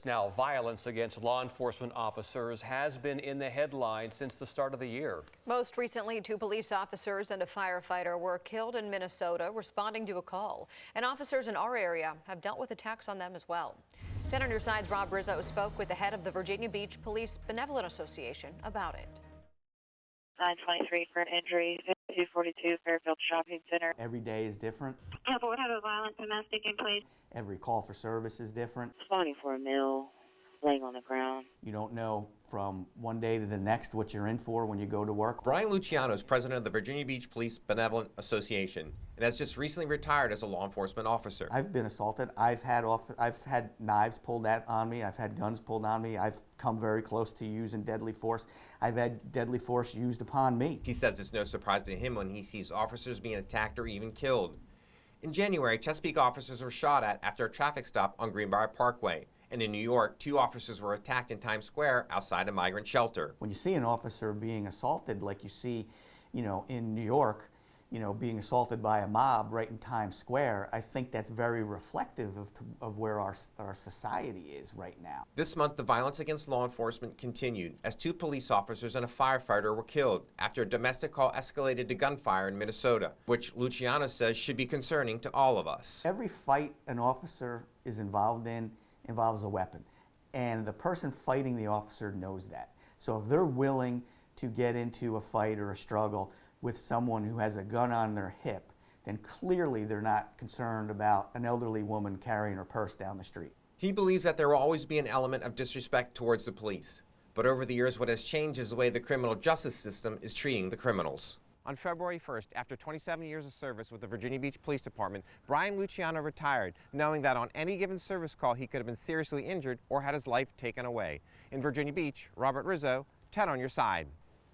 Now, violence against law enforcement officers has been in the headlines since the start of the year. Most recently, 2 police officers and a firefighter were killed in Minnesota responding to a call. And officers in our area have dealt with attacks on them as well. 10 on your side's Rob Rizzo spoke with the head of the Virginia Beach Police Benevolent Association about it. 923 for an injury, 242 Fairfield Shopping Center. Every day is different. Yeah, but we have a violent domestic in place. Every call for service is different. Spawning for a meal, laying on the ground. You don't know from one day to the next what you're in for when you go to work. Brian Luciano is president of the Virginia Beach Police Benevolent Association and has just recently retired as a law enforcement officer. I've been assaulted. I've had knives pulled on me. I've had guns pulled on me. I've come very close to using deadly force. I've had deadly force used upon me. He says it's no surprise to him when he sees officers being attacked or even killed. In January, Chesapeake officers were shot at after a traffic stop on Greenbrier Parkway. And in New York, 2 officers were attacked in Times Square outside a migrant shelter. When you see an officer being assaulted like you see, in New York, being assaulted by a mob right in Times Square, I think that's very reflective of where our society is right now. This month, the violence against law enforcement continued as 2 police officers and a firefighter were killed after a domestic call escalated to gunfire in Minnesota, which Luciano says should be concerning to all of us. Every fight an officer is involved in involves a weapon, and the person fighting the officer knows that. So if they're willing to get into a fight or a struggle with someone who has a gun on their hip, then clearly they're not concerned about an elderly woman carrying her purse down the street. He believes that there will always be an element of disrespect towards the police. But over the years, what has changed is the way the criminal justice system is treating the criminals. On February 1st, after 27 years of service with the Virginia Beach Police Department, Brian Luciano retired, knowing that on any given service call he could have been seriously injured or had his life taken away. In Virginia Beach, Robert Rizzo, 10 on your side.